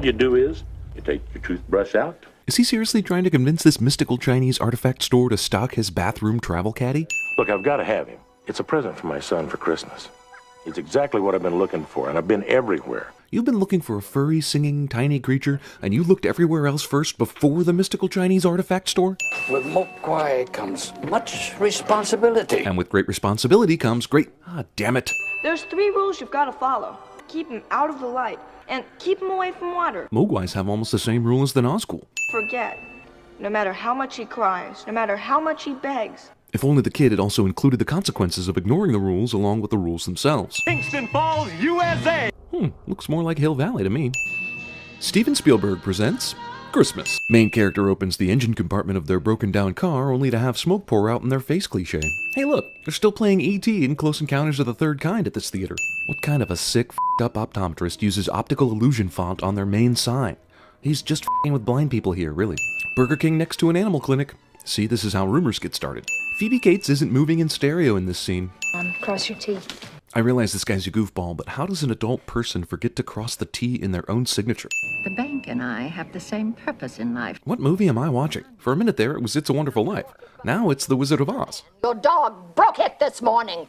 you do is, you take your toothbrush out. Is he seriously trying to convince this mystical Chinese artifact store to stock his bathroom travel caddy? Look, I've got to have him. It's a present for my son for Christmas. It's exactly what I've been looking for, and I've been everywhere. You've been looking for a furry, singing, tiny creature, and you looked everywhere else first before the mystical Chinese artifact store? With Mogwai comes much responsibility. And with great responsibility comes great... Ah, damn it. There's 3 rules you've got to follow. Keep him out of the light, and keep him away from water. Mogwais have almost the same rules than Nazgul. Forget. No matter how much he cries, no matter how much he begs. If only the kid had also included the consequences of ignoring the rules along with the rules themselves. Kingston Falls, USA! Looks more like Hill Valley to me. Steven Spielberg presents Christmas. Main character opens the engine compartment of their broken down car only to have smoke pour out in their face cliché. Hey look, they're still playing E.T. in Close Encounters of the Third Kind at this theater. What kind of a sick, f***ed up optometrist uses optical illusion font on their main sign? He's just f***ing with blind people here, really. Burger King next to an animal clinic. See, this is how rumors get started. Phoebe Cates isn't moving in stereo in this scene. Cross your teeth. I realize this guy's a goofball, but how does an adult person forget to cross the T in their own signature? The bank and I have the same purpose in life. What movie am I watching? For a minute there, it was It's a Wonderful Life. Now it's The Wizard of Oz. Your dog broke it this morning.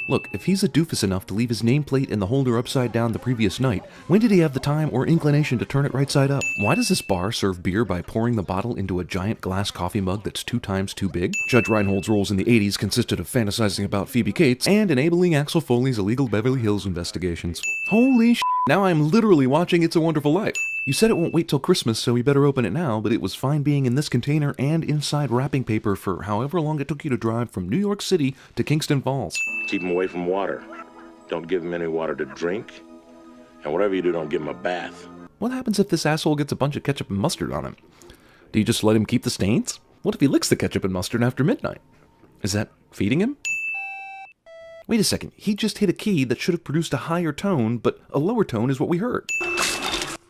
Look, if he's a doofus enough to leave his nameplate in the holder upside down the previous night, when did he have the time or inclination to turn it right side up? Why does this bar serve beer by pouring the bottle into a giant glass coffee mug that's 2 times too big? Judge Reinhold's roles in the 80s consisted of fantasizing about Phoebe Cates and enabling Axel Foley's illegal Beverly Hills investigations. Holy sh**, now I'm literally watching It's a Wonderful Life. You said it won't wait till Christmas, so we better open it now, but it was fine being in this container and inside wrapping paper for however long it took you to drive from New York City to Kingston Falls. Keep him away from water. Don't give him any water to drink. And whatever you do, don't give him a bath. What happens if this asshole gets a bunch of ketchup and mustard on him? Do you just let him keep the stains? What if he licks the ketchup and mustard after midnight? Is that feeding him? Wait a second, he just hit a key that should have produced a higher tone, but a lower tone is what we heard.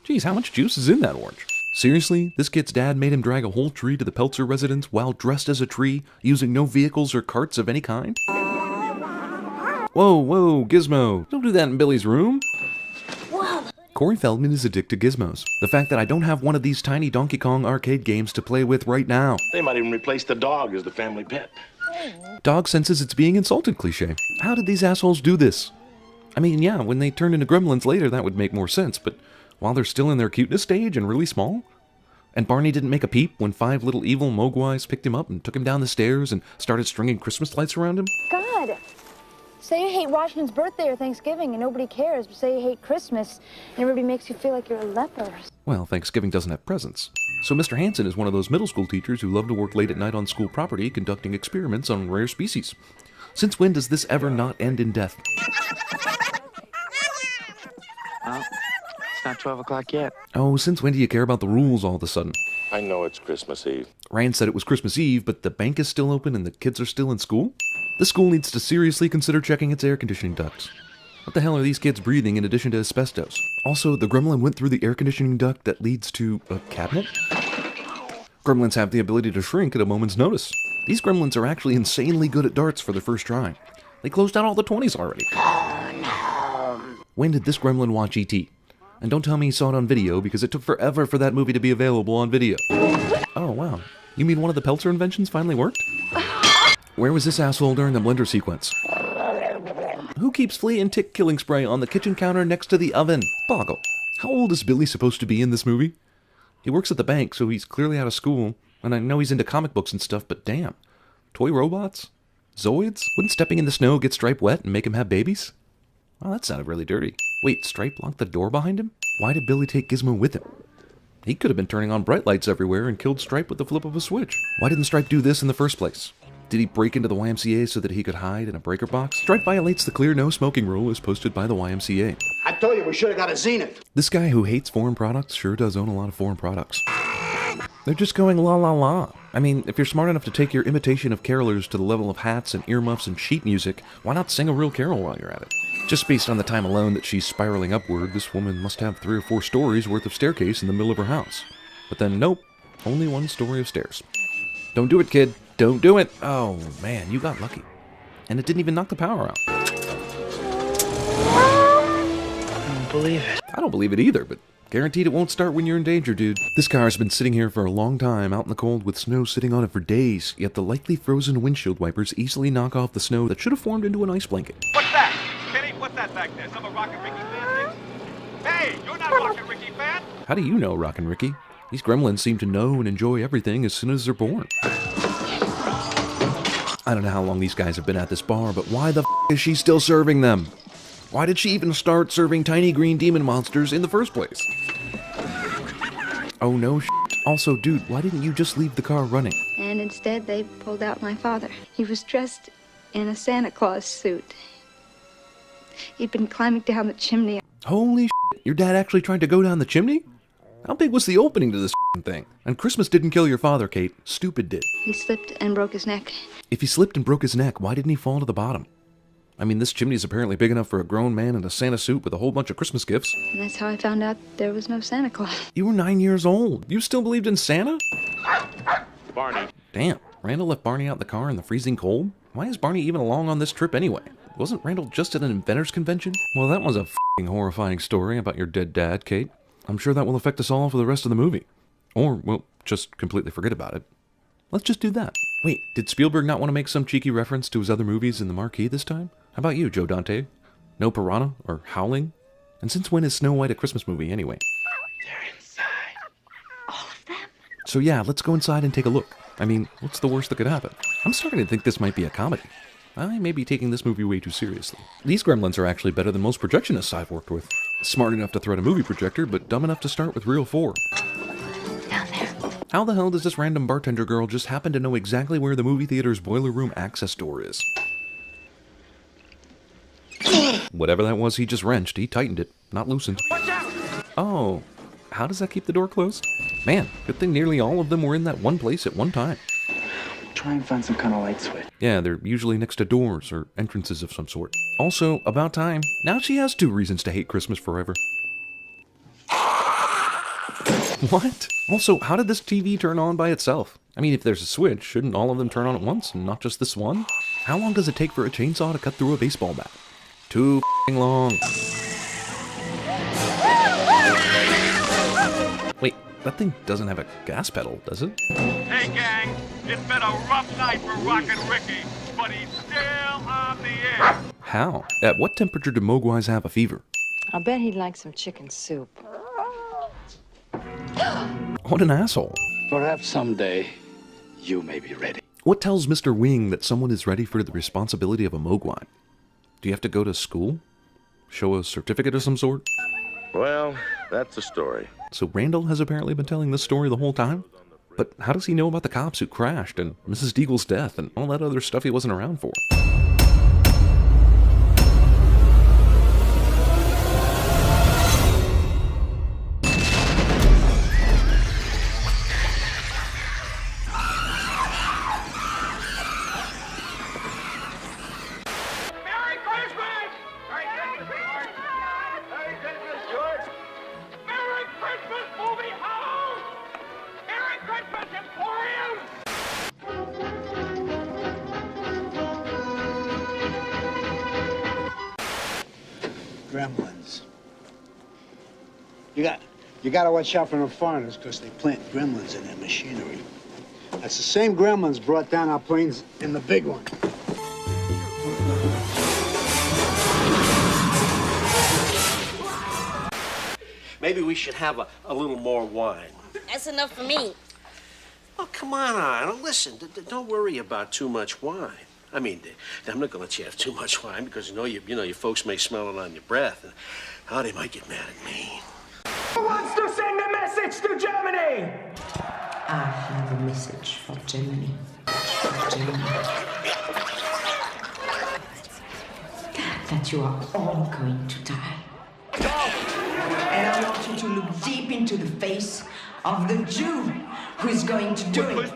Geez, how much juice is in that orange? Seriously? This kid's dad made him drag a whole tree to the Peltzer residence while dressed as a tree, using no vehicles or carts of any kind? Whoa, Gizmo. Don't do that in Billy's room. Whoa. Corey Feldman is addicted to gizmos. The fact that I don't have one of these tiny Donkey Kong arcade games to play with right now. They might even replace the dog as the family pet. Dog senses it's being insulted cliché. How did these assholes do this? I mean, yeah, when they turned into Gremlins later, that would make more sense, but while they're still in their cuteness stage and really small? And Barney didn't make a peep when 5 little evil Mogwais picked him up and took him down the stairs and started stringing Christmas lights around him? God, say you hate Washington's birthday or Thanksgiving and nobody cares, but say you hate Christmas and everybody makes you feel like you're a leper. Well, Thanksgiving doesn't have presents. So Mr. Hanson is one of those middle school teachers who love to work late at night on school property conducting experiments on rare species. Since when does this ever not end in death? It's not 12 o'clock yet. Oh, since when do you care about the rules all of a sudden? I know it's Christmas Eve. Ryan said it was Christmas Eve, but the bank is still open and the kids are still in school? The school needs to seriously consider checking its air conditioning ducts. What the hell are these kids breathing in addition to asbestos? Also, the gremlin went through the air conditioning duct that leads to a cabinet? Gremlins have the ability to shrink at a moment's notice. These gremlins are actually insanely good at darts for their first try. They closed out all the 20s already. When did this gremlin watch E.T.? And don't tell me he saw it on video, because it took forever for that movie to be available on video. Oh, wow. You mean one of the Peltzer inventions finally worked? Where was this asshole during the blender sequence? Who keeps flea and tick killing spray on the kitchen counter next to the oven? Boggle. How old is Billy supposed to be in this movie? He works at the bank, so he's clearly out of school. And I know he's into comic books and stuff, but damn. Toy robots? Zoids? Wouldn't stepping in the snow get Stripe wet and make him have babies? Well, that sounded really dirty. Wait, Stripe locked the door behind him? Why did Billy take Gizmo with him? He could have been turning on bright lights everywhere and killed Stripe with the flip of a switch. Why didn't Stripe do this in the first place? Did he break into the YMCA so that he could hide in a breaker box? Stripe violates the clear no smoking rule as posted by the YMCA. I told you we should have got a Zenith. This guy who hates foreign products sure does own a lot of foreign products. They're just going la la la. I mean, if you're smart enough to take your imitation of carolers to the level of hats and earmuffs and sheet music, why not sing a real carol while you're at it? Just based on the time alone that she's spiraling upward, this woman must have 3 or 4 stories worth of staircase in the middle of her house. But then, nope, only 1 story of stairs. Don't do it, kid. Don't do it. Oh, man, you got lucky. And it didn't even knock the power out. I don't believe it. I don't believe it either, but Guaranteed it won't start when you're in danger, dude. This car's been sitting here for a long time, out in the cold with snow sitting on it for days, yet the likely frozen windshield wipers easily knock off the snow that should have formed into an ice blanket. What's that? Kenny, what's that back there? Some of Rockin' Ricky fan? Hey, you're not Rockin' Ricky fan? How do you know, Rockin' Ricky? These gremlins seem to know and enjoy everything as soon as they're born. I don't know how long these guys have been at this bar, but why the f*** is she still serving them? Why did she even start serving tiny green demon monsters in the first place? Oh no shit. Also, dude, why didn't you just leave the car running? And instead they pulled out my father. He was dressed in a Santa Claus suit. He'd been climbing down the chimney. Holy shit, your dad actually tried to go down the chimney? How big was the opening to this thing? And Christmas didn't kill your father, Kate. Stupid did. He slipped and broke his neck. If he slipped and broke his neck, why didn't he fall to the bottom? I mean, this chimney's apparently big enough for a grown man in a Santa suit with a whole bunch of Christmas gifts. And that's how I found out there was no Santa Claus. You were 9 years old. You still believed in Santa? Barney. Damn, Randall left Barney out in the car in the freezing cold? Why is Barney even along on this trip anyway? Wasn't Randall just at an inventors convention? Well, that was a f***ing horrifying story about your dead dad, Kate. I'm sure that will affect us all for the rest of the movie. Or we'll just completely forget about it. Let's just do that. Wait, did Spielberg not want to make some cheeky reference to his other movies in the marquee this time? How about you, Joe Dante? No Piranha or Howling? And since when is Snow White a Christmas movie anyway? They're inside. All of them? So yeah, let's go inside and take a look. I mean, what's the worst that could happen? I'm starting to think this might be a comedy. I may be taking this movie way too seriously. These gremlins are actually better than most projectionists I've worked with. Smart enough to thread a movie projector, but dumb enough to start with reel 4. Down there. How the hell does this random bartender girl just happen to know exactly where the movie theater's boiler room access door is? Whatever that was he just wrenched, he tightened it, not loosened. Oh, how does that keep the door closed? Man, good thing nearly all of them were in that one place at one time. Try and find some kind of light switch. Yeah, they're usually next to doors or entrances of some sort. Also, about time, now she has 2 reasons to hate Christmas forever. What? Also, how did this TV turn on by itself? I mean, if there's a switch, shouldn't all of them turn on at once and not just this one? How long does it take for a chainsaw to cut through a baseball bat? Too f***ing long. Wait, that thing doesn't have a gas pedal, does it? Hey, gang, it's been a rough night for Rockin' Ricky, but he's still on the air. How? At what temperature do Mogwais have a fever? I'll bet he'd like some chicken soup. What an asshole. Perhaps someday you may be ready. What tells Mr. Wing that someone is ready for the responsibility of a Mogwai? Do you have to go to school? Show a certificate of some sort? Well, that's the story. So Randall has apparently been telling this story the whole time? But how does he know about the cops who crashed and Mrs. Deagle's death and all that other stuff he wasn't around for? Merry Christmas! Merry Christmas, George! Merry Christmas, George! Merry Christmas, movie house! Merry Christmas, Emporium! Gremlins. You gotta watch out for the foreigners because they plant gremlins in their machinery. That's the same gremlins brought down our planes in the big one. Maybe we should have a little more wine. That's enough for me. Oh, come on, Anna. Listen, don't worry about too much wine. I mean, I'm not gonna let you have too much wine because your folks may smell it on your breath, and they might get mad at me. Who wants to send a message to Germany? I have a message for Germany. That you are all going to die. And I want you to look deep into the face of the Jew who is going to do it.